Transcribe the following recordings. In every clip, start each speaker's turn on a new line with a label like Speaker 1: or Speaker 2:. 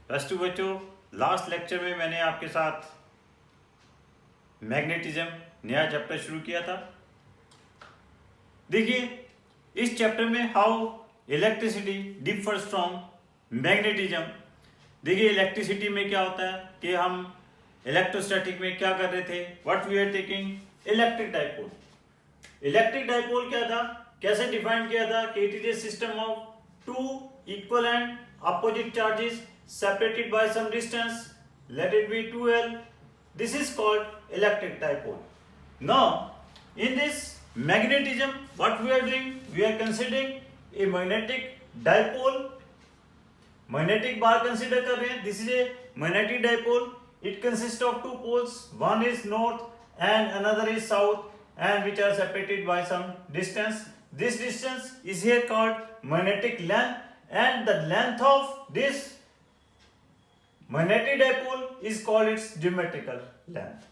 Speaker 1: Plus two बच्चों, last lecture में मैंने आपके साथ मैग्नेटिज्म नया चैप्टर शुरू किया था। देखिए इस चैप्टर में how electricity differs from magnetism. देखिए इलेक्ट्रिसिटी में क्या होता है कि हम इलेक्ट्रोस्टैटिक में क्या कर रहे थे, what we are taking electric dipole. Electric dipole क्या था, कैसे डिफाइन किया था कि it is a system of two equal and opposite charges separated by some distance, let it be 2L. This is called electric dipole. Now in this magnetism, what we are doing, we are considering a magnetic dipole. Magnetic bar consider कर रहे हैं. This is a magnetic dipole. It consists of two poles, one is north and another is south, and which are separated by some distance. This distance is here called magnetic length, and the length of this magnetic dipole is called its geometrical length.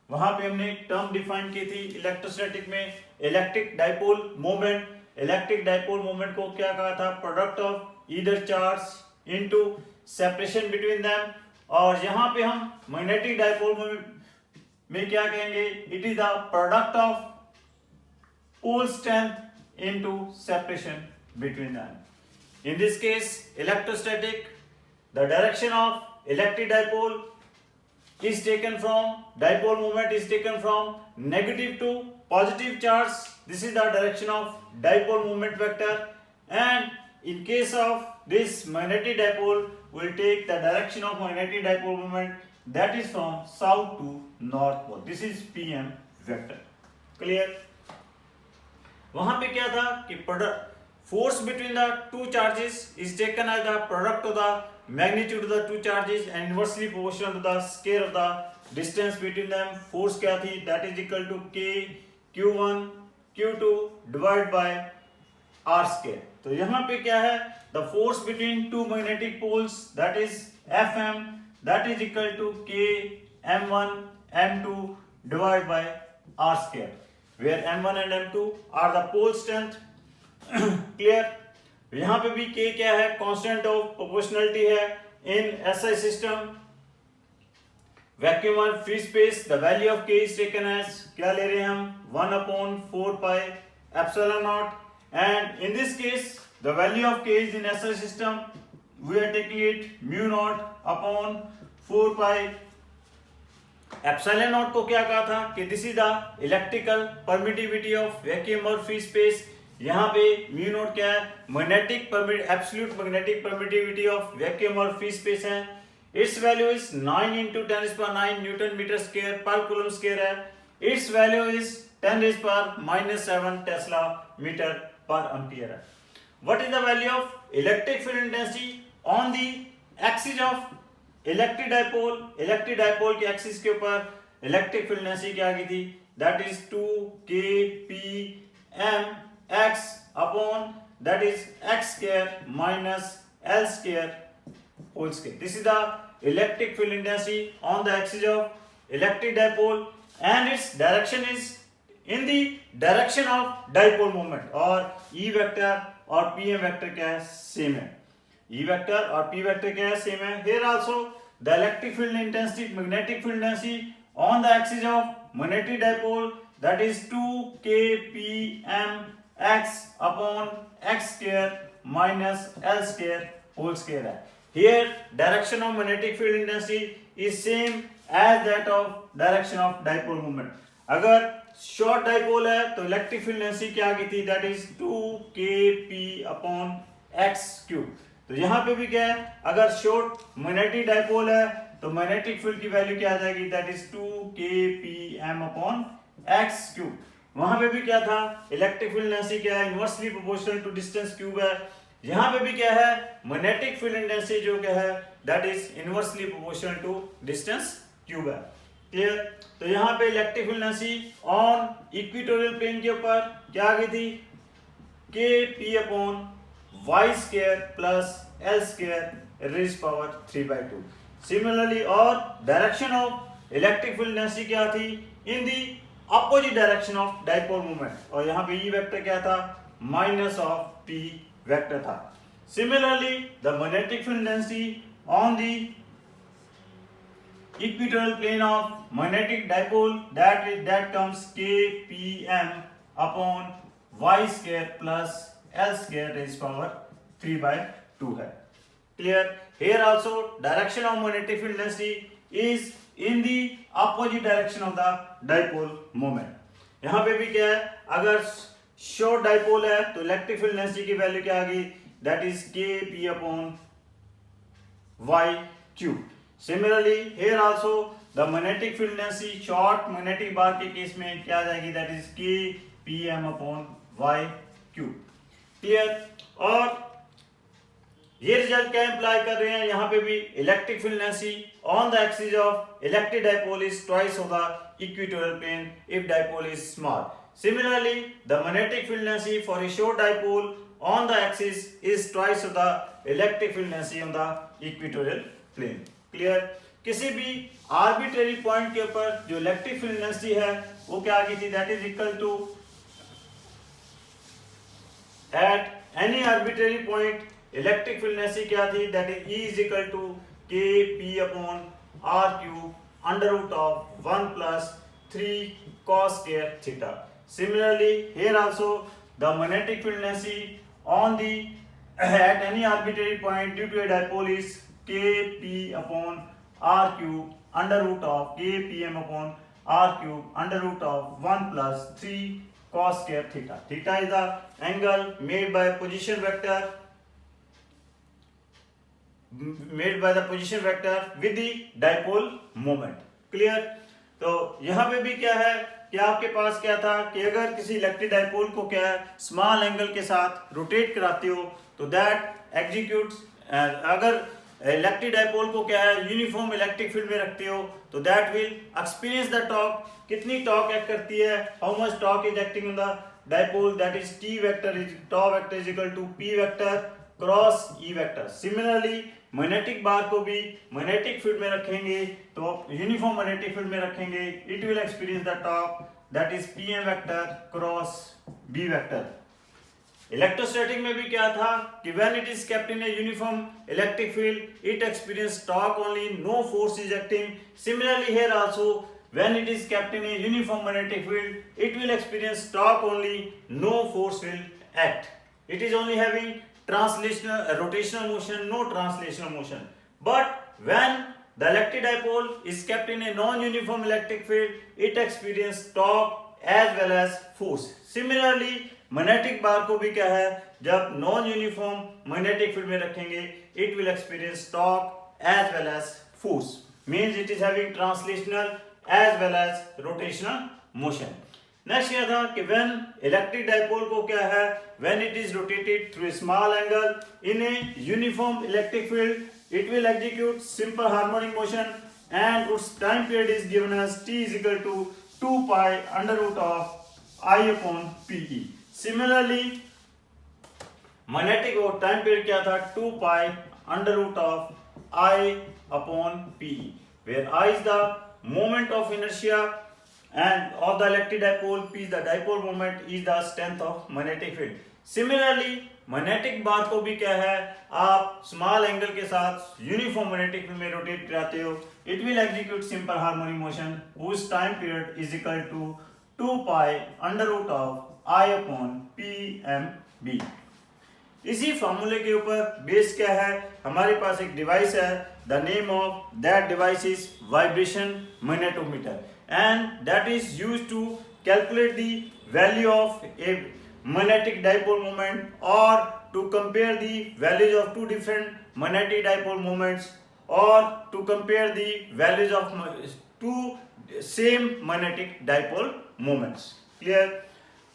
Speaker 1: वहां पे हमने एक term define की थी electrostatic में, electric dipole moment. Electric dipole moment को क्या कहा था, product of either charge into separation between them. और यहाँ पे हम मैग्नेटिक डाइपोल में क्या कहेंगे, it is the product of pole strength into separation between them. In this case electrostatic, the direction of electric dipole is taken from, dipole moment is taken from negative to positive charge. This is the direction of dipole moment vector, and in case of this magnetic dipole, we will take the direction of magnetic dipole moment that is from south to north pole. This is PM vector. Clear? वहां पे क्या था कि force between the two charges is taken as the product of the magnitude of the two charges and inversely proportional to the square of the distance between them. Force क्या थी, that is equal to K Q1 Q2 divided by R square. तो यहाँ पे क्या है, the force between two magnetic poles, that is Fm, that is equal to K M1 M2 divided by R square, where M1 and M2 are the pole strength. Clear? यहाँ पे भी K क्या है, कांस्टेंट ऑफ प्रोपोर्शनलिटी है in SI system. Vacuum और free space, the value of K is taken as, क्या ले रहे हैं हम, 1/4 pi epsilon naught, and in this case the value of K is in SI system, we are taking it mu naught upon 4 pi epsilon naught. को क्या कहा था कि this is the electrical permittivity of vacuum और free space. यहाँ पे mu naught क्या है, magnetic absolute magnetic permittivity of vacuum और फ्री स्पेस है। Its value is 9 × 10⁻⁹ newton metre square per coulomb square है। Its value is 10⁻⁻7 tesla metre per ampere है। What is the value of electric field intensity on the axis of electric dipole. Electric dipole के axis के ऊपर electric field intensity क्या आ गई थी, that is 2kpm x upon that is x square minus L square whole square. This is the electric field intensity on the axis of electric dipole, and its direction is in the direction of dipole moment. और E vector और PM vector क्या है, same है। E vector और P vector क्या है, same है। Here also the electric field intensity, magnetic field intensity on the axis of magnetic dipole, that is 2kpm x upon x square minus L square whole square है। Here direction of magnetic field intensity is same as that of direction of dipole moment. अगर short dipole है तो electric field intensity क्या आ गई थी, that is 2kp upon x cube। तो यहाँ पे भी क्या है, अगर short magnetic dipole है तो magnetic field की वैल्यू क्या आ जाएगी, that is 2kpm upon x cube। वहां पे भी क्या था, इलेक्ट्रिक फील्ड इंटेंसिटी क्या है, inversely proportional to distance cube है। यहाँ पे भी क्या है, मैग्नेटिक फील्ड इंटेंसिटी जो क्या है, that is inversely proportional to distance cube है। क्लियर? तो यहाँ पे electric field intensity on equatorial plane के ऊपर क्या आ गई थी, kp/y square plus L square raise power 3/2। Similarly और direction of electric field intensity क्या थी, इन दी opposite direction of dipole moment, और यहाँ पे E वेक्टर क्या था, माइनस ऑफ P वेक्टर था। Similarly, the magnetic field density on the equatorial plane of magnetic dipole, that comes kpm upon y square plus l square raised power 3/2 है. Clear? Here also direction of magnetic field density is in the opposite direction of the dipole moment. यहाँ पे भी क्या है, अगर short dipole है तो electric field density की वैल्यू क्या आ गई, that is kp upon y cube. Similarly here also the magnetic field density short magnetic bar के केस में क्या आ जाएगी, that is kpm upon y cube. Clear? और ये रिजल्ट क्या इंप्लाई कर रहे हैं, यहाँ पे भी electric field density on the axis of electric dipole is twice of the equatorial plane if dipole is small. Similarly the magnetic field density for a short dipole on the axis is twice of the electric field density on the equatorial plane. Clear? किसी भी arbitrary point के ऊपर जो electric field density है वो क्या आ गई थी, that is equal to at any arbitrary point electric field density क्या थी, that is E is equal to kp upon r cube under root of 1 plus 3 cos square theta. Similarly here also the magnetic field density on the at any arbitrary point due to a dipole is kp upon r cube under root of kpm upon r cube under root of 1 plus 3 cos square theta. Theta is the angle made by the position vector with the dipole moment. Clear? तो यहाँ पे भी क्या है कि आपके पास क्या था कि अगर किसी इलेक्ट्रिक डाइपोल को क्या है स्मॉल एंगल के साथ रोटेट कराते हो तो दैट एग्जीक्यूट्स, अगर इलेक्ट्रिक डाइपोल को क्या है यूनिफॉर्म इलेक्ट्रिक फील्ड में रखते हो तो that will experience the torque. कितनी टॉर्क एक्ट करती है, how much torque is acting in the dipole, that is T vector is torque vector is equal to P vector cross E vector. Similarly magnetic bar को भी magnetic field में रखेंगे तो uniform magnetic field में रखेंगे, it will experience the torque that is pm vector cross b vector. Electrostatic में भी क्या था कि when it is kept in a uniform electric field it experience torque only, no force is acting. Similarly here also when it is kept in a uniform magnetic field it will experience torque only, no force will act. It is only having translational rotational motion, no translational motion. But when the electric dipole is kept in a non-uniform electric field it experiences torque as well as force. Similarly magnetic bar को भी क्या है, जब non uniform magnetic field में रखेंगे it will experience torque as well as force, means it is having translational as well as rotational motion. Next क्या था कि when electric dipole को क्या है, when it is rotated through a small angle in a uniform electric field it will execute simple harmonic motion and its time period is given as t is equal to 2 pi under root of I upon pe. Similarly magnetic और time period क्या था, 2 pi under root of I upon pe, where I is the moment of inertia and of the electric dipole, p is the dipole moment, is the strength of magnetic field. Similarly magnetic bar को भी क्या है, आप small angle के साथ uniform magnetic field में rotate कराते हो, it will execute simple harmonic motion whose time period is equal to 2 pi under root of I upon pmb. इसी फॉर्मूले के ऊपर बेस क्या है, हमारे पास एक डिवाइस है, the name of that device is vibration magnetometer and that is used to calculate the value of a magnetic dipole moment or to compare the values of two different magnetic dipole moments or to compare the values of two same magnetic dipole moments. Clear?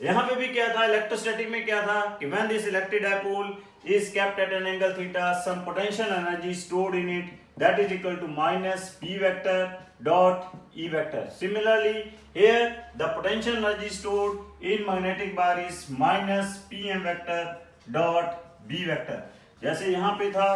Speaker 1: यहाँ पे भी क्या था, electrostatic में क्या था कि when this electric dipole is kept at an angle theta, some potential energy stored in it that is equal to minus p vector dot e vector. Similarly here the potential energy stored in magnetic bar is minus pm vector dot b vector. जैसे यहाँ पे था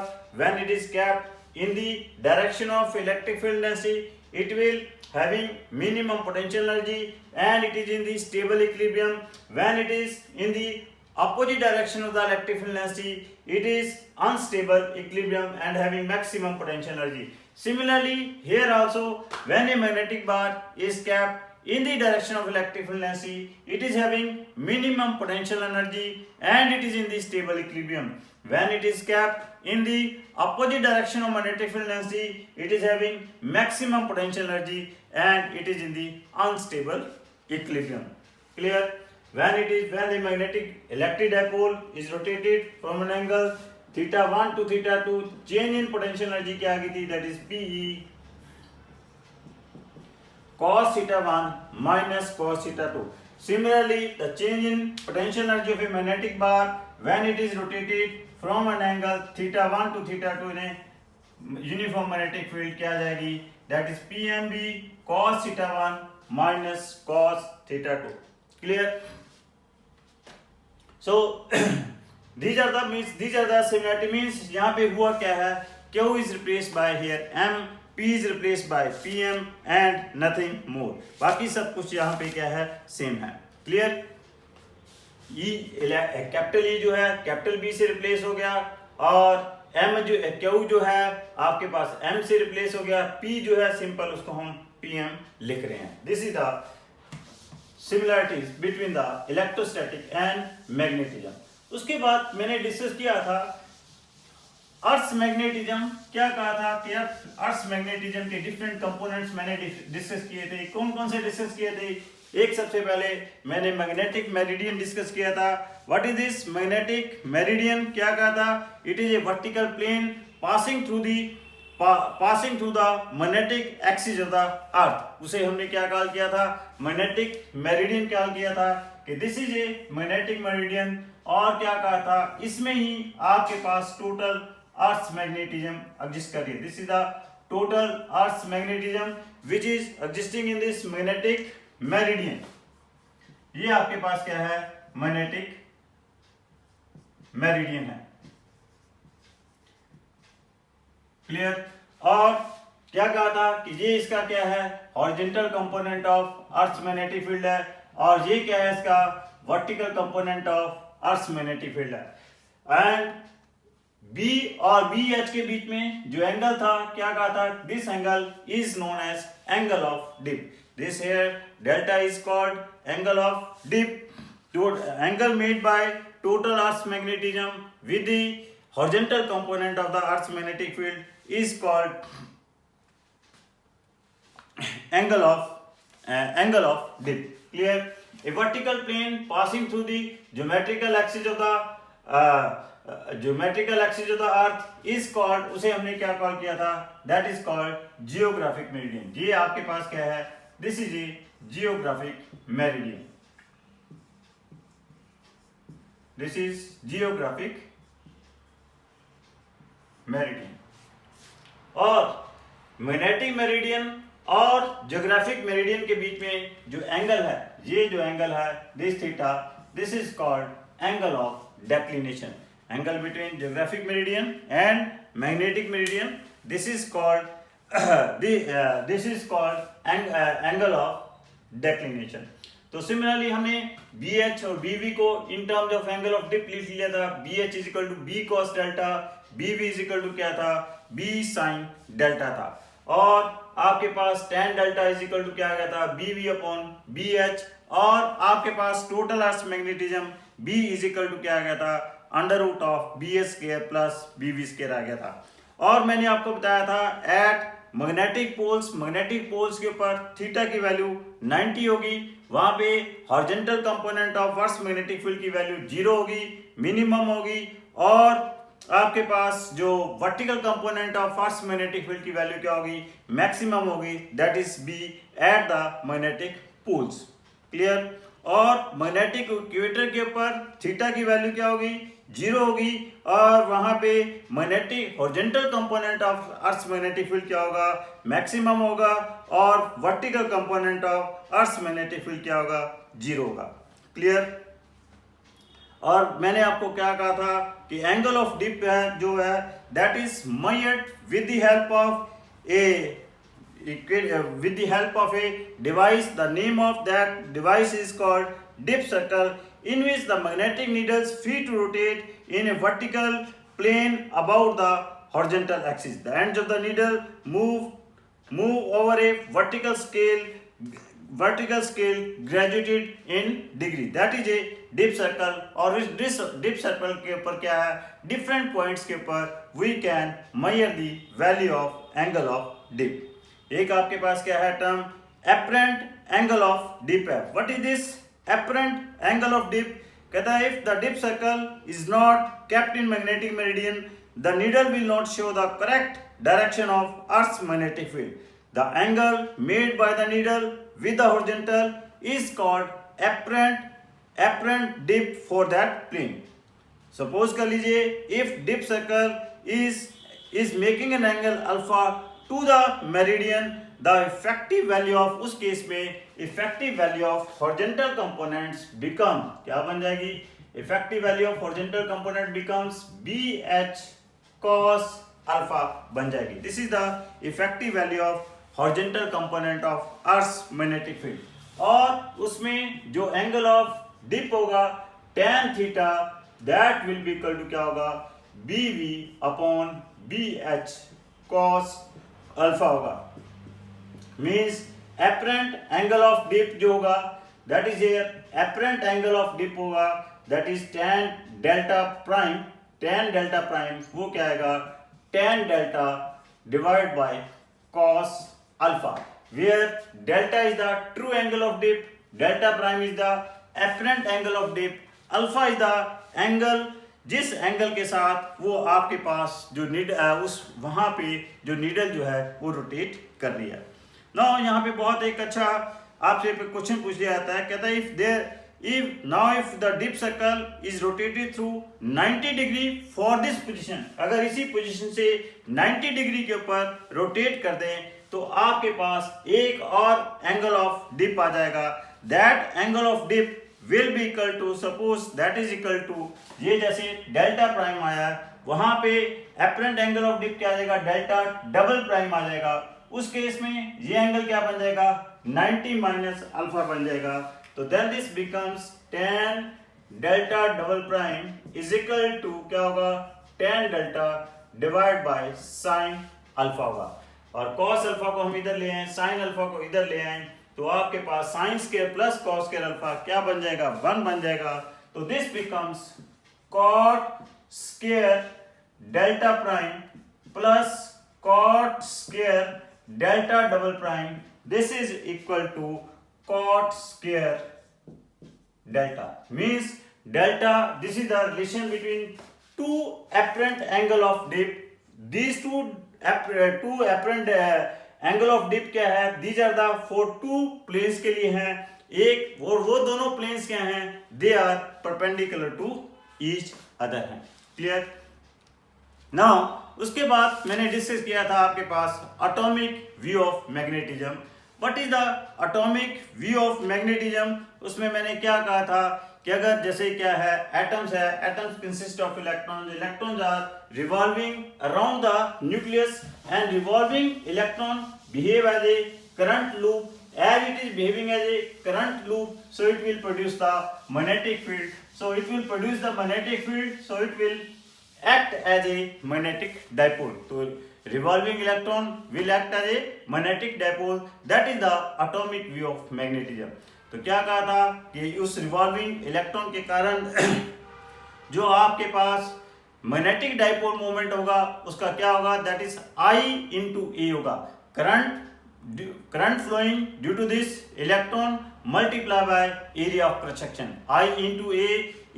Speaker 1: when it is kept in the direction of electric field density it will having minimum potential energy and it is in the stable equilibrium. When it is in the opposite direction of the electric field density it is unstable equilibrium and having maximum potential energy. Similarly, here also when a magnetic bar is kept in the direction of electric field density, it is having minimum potential energy and it is in the stable equilibrium. When it is kept in the opposite direction of magnetic field density, it is having maximum potential energy and it is in the unstable equilibrium. Clear? When the magnetic electric dipole is rotated from an angle theta 1 to theta 2, change in potential energy क्या आ गई थी, that is PE cos theta 1 minus cos theta 2. Similarly, the change in potential energy of a magnetic bar when it is rotated from an angle theta 1 to theta 2 in a uniform magnetic field क्या आ जाएगी, that is PMB cos theta 1 minus cos theta 2. Clear? So these are the similarity means यहाँ पे हुआ क्या है, Q is replaced by here M, P is replaced by PM and nothing more. बाकी सब कुछ यहाँ पे क्या है, सेम है. क्लियर? कैपिटल E जो है कैपिटल B से रिप्लेस हो गया और M जो Q जो है आपके पास M से रिप्लेस हो गया, P जो है सिंपल उसको हम PM लिख रहे हैं. This is the similarities between the electrostatic and magnetism. उसके बाद मैंने डिस्कस किया था अर्थ मैग्नेटिज्म. क्या कहा था कि अर्थ मैग्नेटिज्म के डिफरेंट कंपोनेंट्स मैंने डिस्कस किए थे. कौन कौन से डिस्कस किए थे? एक सबसे पहले मैंने मैग्नेटिक मेरिडियन डिस्कस किया था. What is this magnetic meridian? क्या कहा था? It is a vertical plane passing through the magnetic axis of the earth. उसे हमने क्या कॉल किया था? मैग्नेटिक मेरिडियन कॉल किया था कि this is a magnetic meridian. और क्या कहा था? इसमें ही आपके पास टोटल अर्थ मैग्नेटिज्म एग्जिस्ट कर रही है. This is the total earth magnetism which is existing in this magnetic meridian. ये आपके पास क्या है? मैग्नेटिक मेरिडियन है. क्लियर? और क्या कहा था कि ये इसका क्या है? Horizontal component of earth magnetic field है और ये क्या है? इसका vertical component of earth magnetic field है. एंड B और BH के बीच में जो एंगल था क्या कहा था? This angle is known as angle of dip. This here delta is called angle of dip. Angle made by total earth magnetism with the horizontal component of the Earth's magnetic field is called angle of dip. Clear? A vertical plane passing through the geometrical axis of the Earth is called, उसे हमने क्या call किया था? That is called geographic meridian. ये आपके पास क्या है? This is a geographic meridian. This is geographic meridian. और मैग्नेटिक मेरिडियन और ज्योग्राफिक मेरिडियन के बीच में जो एंगल है, ये जो एंगल है this theta, this is called angle of declination. Angle between geographic meridian and magnetic meridian, this is called angle of declination. तो सिमिलरली हमने BH और BV को in terms of angle of dip लिख लिया था. BH is equal to B cos delta, BV is equal to क्या था? B sin delta था. और आपके पास tan delta is equal to क्या आ गया था? BV upon BH. और आपके पास total earth magnetism B is equal to क्या आ गया था? Under root of BH square plus BV square आ गया था. और मैंने आपको बताया था एट मैग्नेटिक पोल्स के ऊपर थीटा की वैल्यू 90 होगी. वहां पे horizontal component of earth magnetic field की वैल्यू 0 होगी, मिनिमम होगी. और आपके पास जो vertical component of earth magnetic field की वैल्यू क्या होगी? मैक्सिमम होगी. That is B at the magnetic poles. Clear? और मैग्नेटिक इक्वेटर के ऊपर थीटा की वैल्यू क्या होगी? 0 होगी. और वहां पे magnetic horizontal component of earth magnetic field क्या होगा? मैक्सिमम होगा. और vertical component of earth magnetic field क्या होगा? 0 होगा. क्लियर? और मैंने आपको क्या कहा था कि एंगल ऑफ डिप जो है that is measured with the help of A device. The name of that device is called dip circle, in which the magnetic needles free to rotate in a vertical plane about the horizontal axis. The ends of the needle move over a vertical scale graduated in degree. That is a dip circle. और इस dip circle के ऊपर क्या है, different points के ऊपर we can measure the value of angle of dip. एक आपके पास क्या है term apparent angle of dip है. What is this apparent angle of dip? कहता है if the dip circle is not kept in magnetic meridian, the needle will not show the correct direction of Earth's magnetic field. The angle made by the needle with the horizontal is called apparent dip for that plane. Suppose कर लीजिए if dip circle is making an angle alpha to the meridian, the effective value of उस case में effective value of horizontal components become क्या बन जाएगी, effective value of horizontal component becomes BH cos alpha बन जाएगी. This is the effective value of horizontal component of Earth's magnetic field. और उसमें जो angle of dip होगा tan theta, that will be equal to क्या होगा, BV upon BH cos alpha होगा. Means apparent angle of dip जो होगा that is here apparent angle of dip होगा that is tan delta prime वो क्या आएगा tan delta divided by cos alpha, where delta is the true angle of dip, delta prime is the apparent angle of dip, alpha is the angle जिस angle के साथ वो आपके पास जो उस वहां पे जो नीडल जो है वो रोटेट कर रही है. नाउ यहाँ पे बहुत एक अच्छा आपसे क्वेश्चन पूछ लिया जाता है. कहता है if the dip circle is rotated through 90 degree for this position, अगर इसी पोजीशन से 90 डिग्री के ऊपर रोटेट कर दें तो आपके पास एक और एंगल ऑफ डिप आ जाएगा. That angle of dip will be equal to, suppose that is equal to, ये जैसे डेल्टा प्राइम आया वहां पे apparent angle of dip क्या आ जाएगा, डेल्टा डबल प्राइम आ जाएगा. उस केस में ये एंगल क्या बन जाएगा, 90 माइनस अल्फा बन जाएगा. तो then this becomes tan delta double prime is equal to क्या होगा, tan delta divide by sine alpha होगा. और cos अल्फा को हम इधर ले आए, साइन अल्फा को इधर ले आए, तो आपके पास sine square plus cos square alpha क्या बन जाएगा, 1 बन जाएगा. तो this becomes cot square delta prime plus cot square delta double prime, this is equal to cot square delta. Means delta, this is the relation between two apparent angle of dip. These two apparent angle of dip क्या है, these are the for two planes के लिए हैं. एक और वो दोनों planes क्या हैं, they are perpendicular to each other हैं. क्लियर. नाउ उसके बाद मैंने डिस्कस किया था आपके पास atomic view of magnetism. What is the atomic view of magnetism. उसमें मैंने क्या कहा था कि अगर जैसे क्या है, एटम्स है, atoms consist of electrons, electrons are revolving around the nucleus and revolving electron behave as a current loop. as it is behaving as a current loop, so it will produce the magnetic field. So it will produce the magnetic field, so it will act as a magnetic dipole. So revolving electron will act as a magnetic dipole. That is the atomic view of magnetism. तो क्या कहा था कि उस revolving electron के कारण जो आपके पास मैग्नेटिक डाइपोल मोमेंट होगा उसका क्या होगा, that is I into A होगा. Current flowing due to this electron multiply by area of cross section. I into A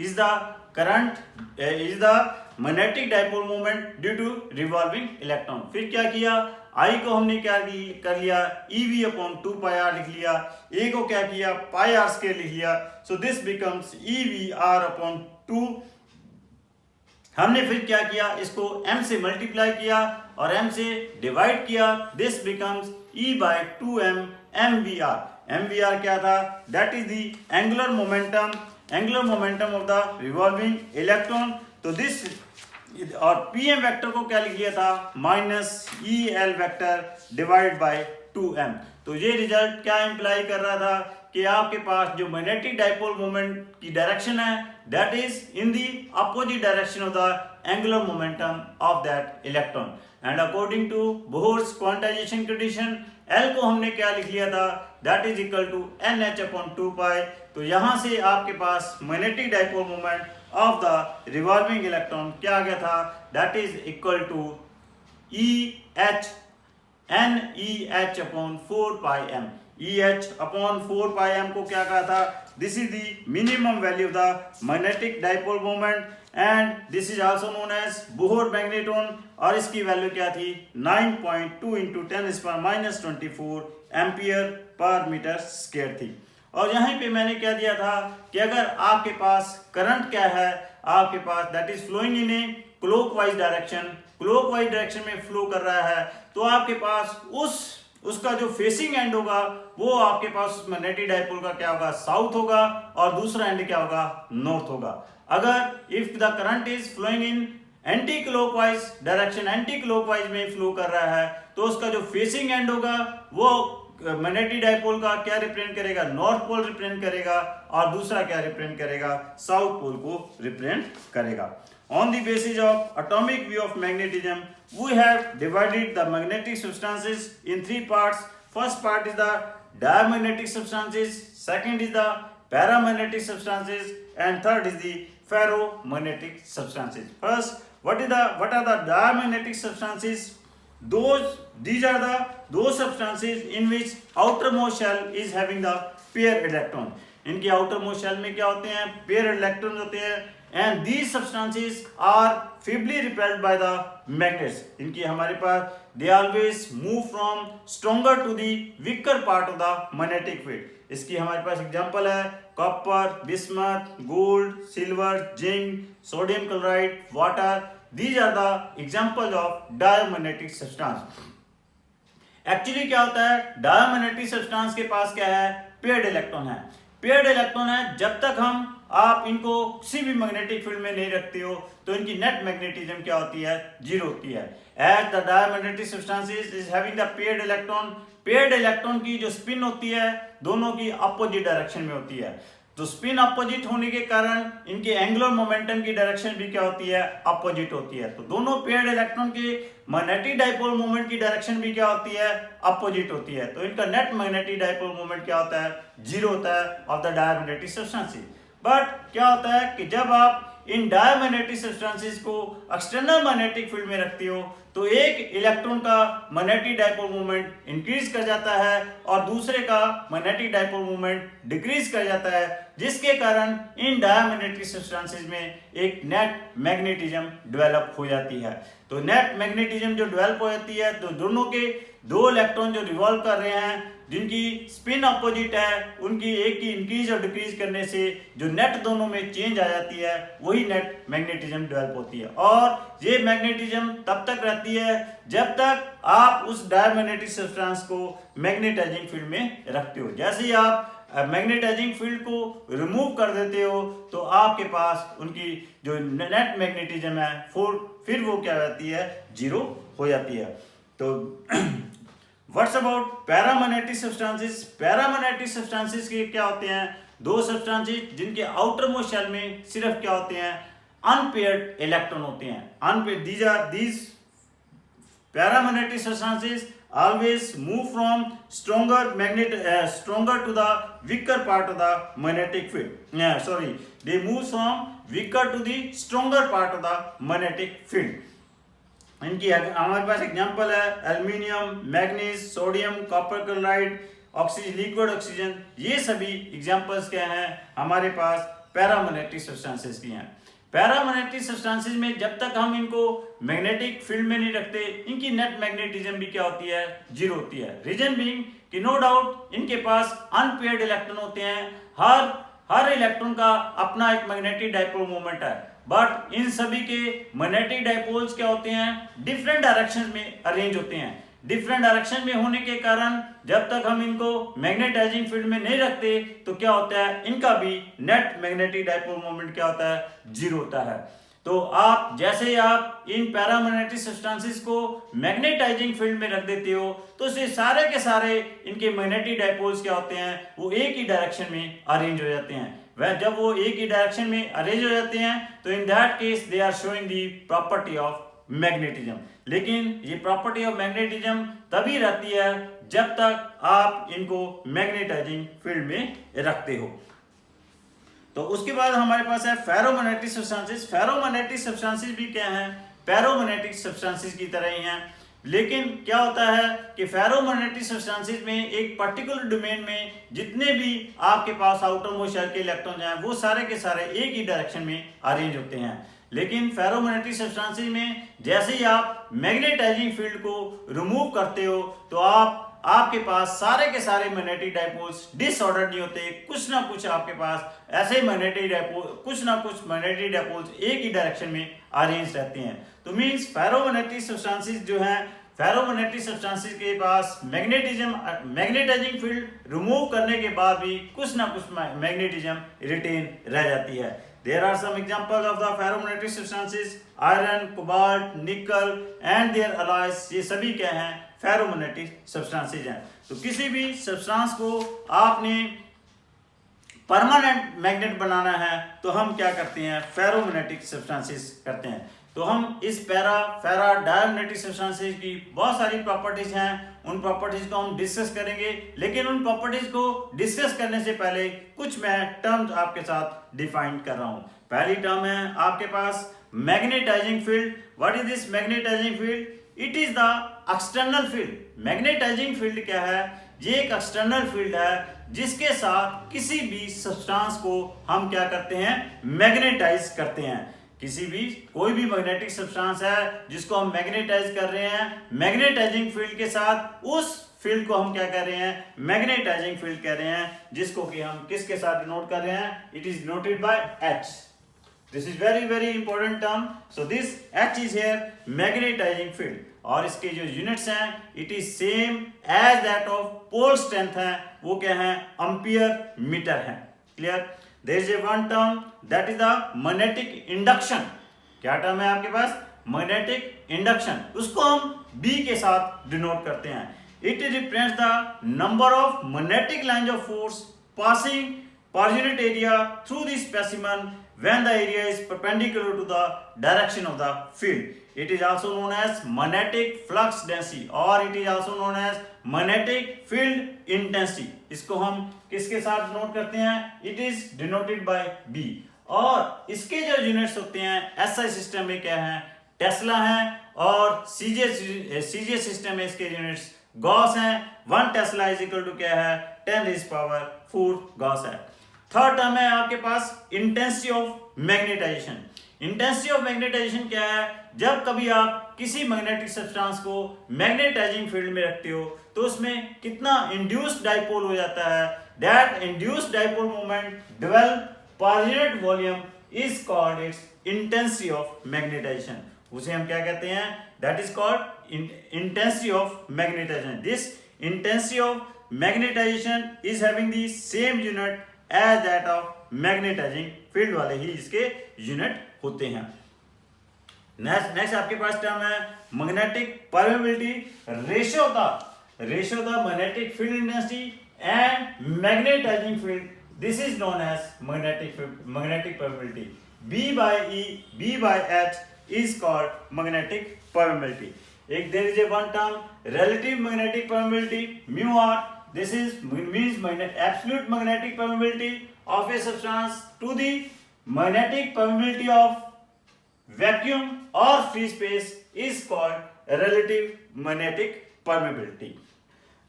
Speaker 1: is the current is the magnetic dipole moment due to revolving electron. फिर क्या किया, I को हमने क्या कर लिया, EV upon 2 pi r लिख लिया. A को क्या किया, pi r स्क्वायर लिख लिया. So this becomes EV r upon 2. हमने फिर क्या किया, इसको m से मल्टीप्लाई किया और m से डिवाइड किया. This becomes E by 2m mvr. mvr क्या था, that is the angular momentum of the revolving electron. तो दिस और pm वेक्टर को क्या लिख लिया था, minus el vector divide by 2m. तो ये रिजल्ट क्या इंप्लाई कर रहा था कि आपके पास जो मैग्नेटिक डाइपोल मोमेंट की डायरेक्शन है that is in the opposite direction of the angular momentum of that electron. And according to Bohr's quantization condition, L को हमने क्या लिख लिया था, that is equal to NH upon 2 pi. तो यहाँ से आपके पास magnetic dipole moment of the revolving electron क्या आ गया था, that is equal to EH NEH upon 4 pi m. EH upon 4 pi m को क्या कहा था, this is the minimum value of the magnetic dipole moment and this is also known as Bohr magneton और इसकी value क्या थी 9.2 into 10⁻⁻24 ampere per metre square थी। और यहाँ पे मैंने क्या दिया था कि अगर आपके पास करंट क्या है, आपके पास that is flowing in a clockwise direction में फ्लो कर रहा है, तो आपके पास उसका जो फेसिंग एंड होगा वो आपके पास मैग्नेटिक डाइपोल का क्या होगा, साउथ होगा और दूसरा एंड क्या होगा, नॉर्थ होगा। अगर if the current is flowing in anti clockwise direction, anti clockwise में फ्लो कर रहा है, तो उसका जो फेसिंग एंड होगा वो मैग्नेटिक डाइपोल का क्या रिप्रेजेंट करेगा, नॉर्थ पोल रिप्रेजेंट करेगा और दूसरा क्या रिप्रेजेंट करेगा, साउथ पोल को रिप्रेजेंट करेगा। On the basis of atomic view of magnetism, we have divided the magnetic substances in three parts. First part is the diamagnetic substances, second is the paramagnetic substances, and third is the ferromagnetic substances. First, what are the diamagnetic substances? These are those substances in which outermost shell is having the pair electron. इनके outermost shell में क्या होते हैं, pair electrons होते हैं, and these substances are feebly repelled by the magnets. इनकी हमारे पास they always move from stronger to the weaker part of the magnetic field. इसकी हमारे पास एग्जांपल है copper, bismuth, gold, silver, zinc, sodium chloride, water. These are the examples of diamagnetic substance. Actually क्या होता है, diamagnetic substance के पास क्या है, paired electron है। पेयर्ड इलेक्ट्रॉन है, जब तक आप इनको किसी भी मैग्नेटिक फील्ड में नहीं रखते हो तो इनकी नेट मैग्नेटिज्म क्या होती है, जीरो होती है। As the diamagnetic substances is having the paired electron, paired electron की जो स्पिन होती है दोनों की अपोजिट डायरेक्शन में होती है, तो स्पिन अपोजिट होने के कारण इनके एंगुलर मोमेंटम की डायरेक्शन भी क्या होती है, अपोजिट होती है। तो दोनों पेयर्ड इलेक्ट्रॉन के मैग्नेटिक डाइपोल मोमेंट की डायरेक्शन भी क्या होती है, अपोजिट होती है। तो इनका नेट मैग्नेटिक डाइपोल मोमेंट क्या होता है, जीरो होता है of the diamagnetic substances. But क्या होता है कि जब आप इन डायमैग्नेटिक सब्सटेंसेस को एक्सटर्नल मैग्नेटिक फील्ड में रखते हो तो एक इलेक्ट्रॉन का मैग्नेटिक डाइपोल मोमेंट इंक्रीज कर जाता है और दूसरे का मैग्नेटिक डाइपोल मोमेंट डिक्रीज कर जाता है, जिसके कारण इन डायमैग्नेटिक सब्सटेंसेस में एक नेट मैग्नेटिज्म डेवलप हो जाती है। तो नेट मैग्नेटिज्म जो डेवलप हो जाती है, तो दोनों के दो इलेक्ट्रॉन जो रिवॉल्व कर रहे हैं जिनकी स्पिन अपोजिट है, उनकी एक की इंक्रीज और डिक्रीज करने से जो नेट दोनों में चेंज आ जाती है वही नेट मैग्नेटिज्म डेवलप होती है। और ये मैग्नेटिज्म तब तक रहती है जब तक आप उस डायमैग्नेटिक सब्सटेंस को मैग्नेटाइजिंग फील्ड में रखते हो। जैसे ही आप मैग्नेटाइजिंग फील्ड को रिमूव कर देते हो तो आपके पास उनकी जो नेट मैग्नेटिज्म है फिर वो क्या रहती है, जीरो हो जाती है। तो what's about paramagnetic substances? Paramagnetic substances के क्या होते हैं, दो सब्सटेंसेस जिनके आउटर मोस्ट शेल में सिर्फ क्या होते हैं, अनपेयर्ड इलेक्ट्रॉन होते हैं। Unpaired, these paramagnetic substances always move from stronger to the weaker part of the magnetic field. They move from weaker to the stronger part of the magnetic field. इनकी हमारे पास example है aluminium, manganese, sodium, copper chloride, oxygen, liquid oxygen. ये सभी examples क्या हैं हमारे पास paramagnetic substances की हैं। पैरामैग्नेटिक सब्सटेंसेस में जब तक हम इनको मैग्नेटिक फील्ड में नहीं रखते, इनकी नेट मैग्नेटिज्म भी क्या होती है, जीरो होती है। रीजन बीइंग कि नो डाउट इनके पास अनपेयर्ड इलेक्ट्रॉन होते हैं, हर इलेक्ट्रॉन का अपना एक मैग्नेटिक डाइपोल मोमेंट है, बट इन सभी के मैग्नेटिक डाइपोल्स क्या होते हैं, डिफरेंट डायरेक्शन में अरेंज होते हैं। डिफरेंट डायरेक्शन में होने के कारण जब तक हम इनको मैग्नेटाइजिंग फील्ड में नहीं रखते तो क्या होता है, इनका भी नेट मैग्नेटिक डाइपोल मोमेंट क्या होता है, जीरो होता है। तो आप जैसे ही आप इन पैरामैग्नेटिक सब्सटेंसेस को मैग्नेटाइजिंग फील्ड में रख देते हो तो इससे सारे के सारे इनके मैग्नेटिक डाइपोल्स क्या होते हैं, वो एक ही डायरेक्शन में अरेंज हो जाते हैं। वह जब वो एक ही डायरेक्शन में अरेंज हो जाते हैं तो in that case they are showing the property of magnetism. लेकिन ये प्रॉपर्टी ऑफ मैग्नेटिज्म तभी रहती है जब तक आप इनको मैग्नेटाइजिंग फील्ड में रखते हो। तो उसके बाद हमारे पास है फेरोमैग्नेटिक सब्सटेंसेस। फेरोमैग्नेटिक सब्सटेंसेस भी क्या हैं, पैरोमैग्नेटिक सब्सटेंसेस की तरह ही हैं, लेकिन क्या होता है कि फेरोमैग्नेटिक सब्सटेंसेस में एक पर्टिकुलर डोमेन में जितने भी आपके पास आउटर मोस्ट शेल के इलेक्ट्रॉन हैं वो सारे के सारे एक ही डायरेक्शन में अरेंज होते हैं। लेकिन फेरोमैग्नेटिक सब्सटेंसेस में जैसे ही आप मैग्नेटाइजिंग फील्ड को रिमूव करते हो तो आपके पास सारे के सारे मैग्नेटिक डाइपोल्स डिसऑर्डर नहीं होते, कुछ ना कुछ आपके पास ऐसे मैग्नेटिक डाइपोल कुछ ना कुछ मैग्नेटिक डाइपोल्स एक ही डायरेक्शन में अरेंज रहते हैं। तो मींस फेरोमैग्नेटिक सब्सटेंसेस जो हैं, फेरोमैग्नेटिक सब्सटेंसेस के पास मैग्नेटाइजिंग फील्ड रिमूव करने के बाद भी कुछ ना कुछ मैग्नेटिज्म रिटेन रह जाती है। There are some examples of the ferromagnetic substances, iron, cobalt, nickel and their alloys। ये सभी क्या हैं, फेरोमैग्नेटिक सब्सटेंसेज हैं। तो किसी भी सब्सटेंस को आपने परमानेंट मैग्नेट बनाना है तो हम क्या करते हैं, फेरोमैग्नेटिक सब्सटेंसेज करते हैं। तो हम इस फेरा डायमैग्नेटिक सब्सटेंसेज की बहुत सारी प्रॉपर्टीज हैं, उन प्रॉपर्टीज को हम डिस्कस करेंगे। लेकिन उन प्रॉपर्टीज को डिस्कस करने से पहले कुछ मैं टर्म्स आपके साथ डिफाइन कर रहा हूं। पहली टर्म है आपके पास magnetizing field. What is this magnetizing field? It is the external field. Magnetizing field क्या है? ये एक एक्सटर्नल फील्ड है जिसके साथ किसी भी सब्सटेंस को हम क्या करते हैं, मैग्नेटाइज करते हैं। किसी भी कोई भी मैग्नेटिक सब्सटेंस है जिसको हम मैग्नेटाइज कर रहे हैं, मैग्नेटाइजिंग फील्ड के साथ उस फील्ड को हम क्या कर रहे हैं, मैग्नेटाइजिंग फील्ड कह रहे हैं, जिसको कि हम किसके साथ डिनोट कर रहे हैं, it is denoted by H। This is very important term. So this H is here magnetising field, और इसके जो यूनिट्स हैं it is same as that of pole strength है, वो क्या है, एम्पियर मीटर है। Clear? There is a one term that is the magnetic induction। क्या टर्म है आपके पास, magnetic induction, उसको हम B के साथ डिनोट करते हैं। It represents the number of magnetic lines of force passing per unit area through the specimen when the area is perpendicular to the direction of the field। It is also known as magnetic flux density or it is also known as magnetic field intensity। इसको हम किसके साथ denote करते हैं, it is denoted bye B। और इसके जो units होते हैं SI सिस्टम में क्या है, टेस्ला है, और CJ सिस्टम में इसके यूनिट्स गॉस हैं। 1 टेस्ला इज इक्वल टू क्या है, 10⁴ गॉस है। थर्ड टर्म है आपके पास intensity of magnetization. Intensity of magnetization क्या है, जब कभी आप किसी मैग्नेटिक सब्सटेंस को मैग्नेटाइजिंग फील्ड में रखते हो तो उसमें कितना इंड्यूस्ड डाइपोल हो जाता है। That induced dipole moment develop per unit volume is called its intensity of magnetisation. उसे हम क्या कहते हैं, that is called intensity of magnetisation. This intensity of magnetisation is having the same unit as that of magnetising field वाले ही इसके unit होते हैं। नेक्स्ट आपके पास टर्म है magnetic permeability. Ratio the magnetic field intensity and magnetising field, this is known as magnetic permeability. B by H is called magnetic permeability। एक there is a one term relative magnetic permeability μr। This is means absolute magnetic permeability of a substance to the magnetic permeability of vacuum or free space is called relative magnetic permeability।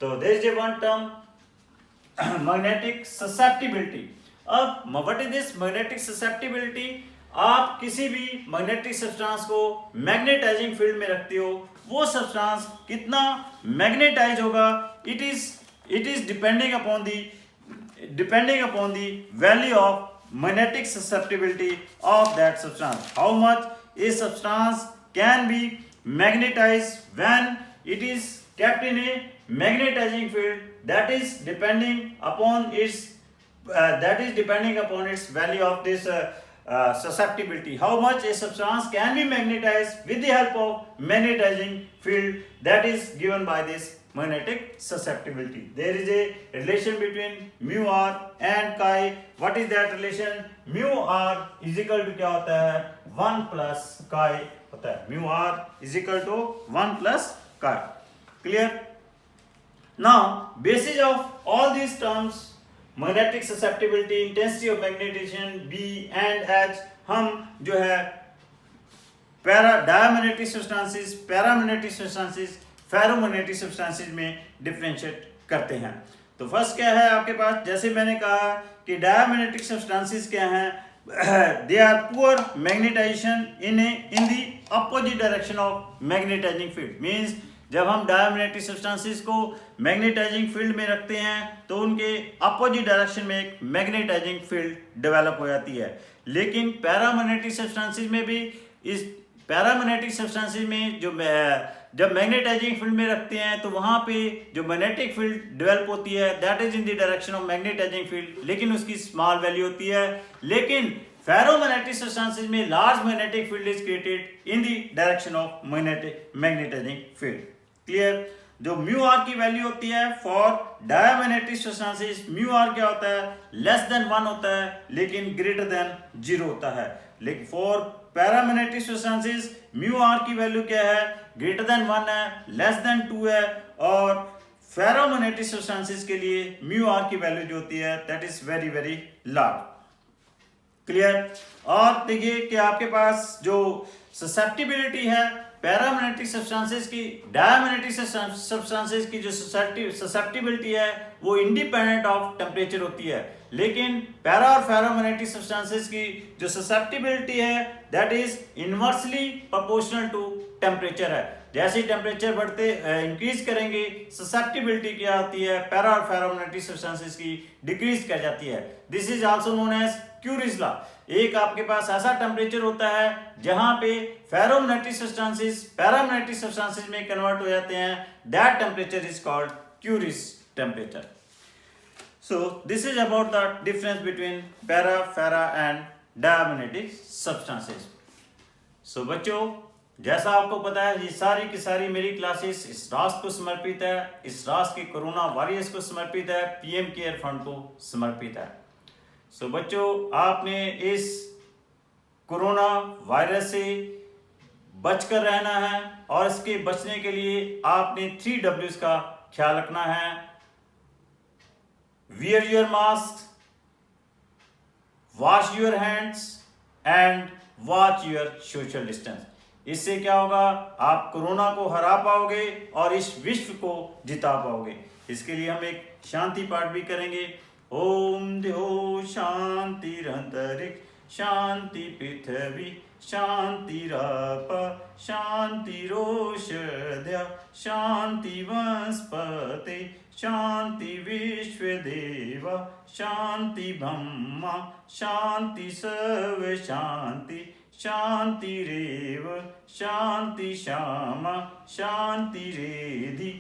Speaker 1: तो there is a one term magnetic susceptibility। अब what is this magnetic susceptibility? आप किसी भी magnetic substance को magnetising field में रखते हो, वो सब्सटेंस कितना मैग्नेटाइज होगा, it is depending upon the value of magnetic susceptibility of that substance. How much a substance can be magnetised when it is kept in a magnetizing field, that is depending upon its value of this susceptibility. How much a substance can be magnetized with the help of magnetizing field, that is given by this magnetic susceptibility. There is a relation between mu r and chi. What is that relation? Mu r is equal to क्या होता है? 1 plus chi होता है. Mu r is equal to 1 plus chi. Clear? Now, basis of all these terms, magnetic susceptibility, intensity of magnetization, B and H, हम जो है diamagnetic substances, paramagnetic substances, ferromagnetic substances में differentiate करते हैं. तो first क्या है आपके पास, जैसे मैंने कहा कि डायमैग्नेटिक सब्सटेंसेस क्या हैं, they are poor magnetisation in the opposite direction of magnetising field. Means जब हम डायमैग्नेटिक सब्सटेंसेस को मैग्नेटाइजिंग फील्ड में रखते हैं तो उनके अपोजिट डायरेक्शन में एक मैग्नेटाइजिंग फील्ड डेवलप हो जाती है. लेकिन पैरामैग्नेटिक सब्सटेंसेस में भी इस पैरामैग्नेटिक सब्सटेंसेस में जब मैग्नेटाइजिंग फील्ड में रखते हैं तो वहां पे जो मैग्नेटिक फील्ड डेवलप होती है that is in the direction of magnetising field, लेकिन उसकी स्मॉल वैल्यू होती है. लेकिन फेरोमैग्नेटिक सब्सटेंसेस में large magnetic field is created in the direction of magnetising field. Clear? जो म्यू आर की वैल्यू होती है for diamagnetic substances, mu r क्या होता है? लेस देन 1 होता है, लेकिन ग्रेटर देन 0 होता है. लेकिन for paramagnetic substances mu r की वैल्यू क्या है? ग्रेटर देन 1 है, लेस देन 2 है. और फेरोमैग्नेटिक सब्सटेंसेस के लिए म्यू आर की वैल्यू जो होती है that is very very large. Clear? और देखिए कि आपके पास जो ससेप्टिबिलिटी है पैरामैग्नेटिक सब्सटेंसेस की, डायमैग्नेटिक सब्सटेंसेस की जो ससेप्टिबिलिटी है वो इंडिपेंडेंट ऑफ टेम्परेचर होती है. लेकिन पैरा और फेरोमैग्नेटिक सब्सटेंसेस की जो ससेप्टिबिलिटी है that is inversely proportional to temperature है. जैसे टेम्परेचर बढ़ते इंक्रीज करेंगे ससेप्टिबिलिटी क्या होती है पैरा और फेरोमैग्नेटिक सब्सटेंसेस की डिक्रीज कर जाती है. This is also known as Curie's law. एक आपके पास ऐसा टेम्परेचर होता है जहां पे फेरोमैग्नेटिक सब्सटेंसेस पैरामैग्नेटिक सब्सटेंसेस में कन्वर्ट हो जाते हैं. That temperature is called Curie's temperature. So this is about the difference between para, fera and diamagnetic substances. So बच्चों, जैसा आपको पता है ये सारी की सारी मेरी क्लासेस इस राष्ट्र को समर्पित है, इस राष्ट्र के कोरोना वॉरियर्स को समर्पित है, पीएम केयर फंड को समर्पित है. So बच्चों, आपने इस कोरोना वायरस से बचकर रहना है और इसके बचने के लिए आपने 3 W's का ख्याल रखना है. Wear your mask, wash your hands and watch your social distance. इससे क्या होगा? आप कोरोना को हरा पाओगे और इस विश्व को जिता पाओगे. इसके लिए हम एक शांति पाठ भी करेंगे. ओम द्यो शांतिरंतरिक्ष शांति पृथ्वी शांतिराप शांतिरोषधय शांति वनस्पति शांति विश्वदेव शांति ब्रह्मा शांति सर्व शांति शांतिरेव शांति श्यामा शांतिरेधि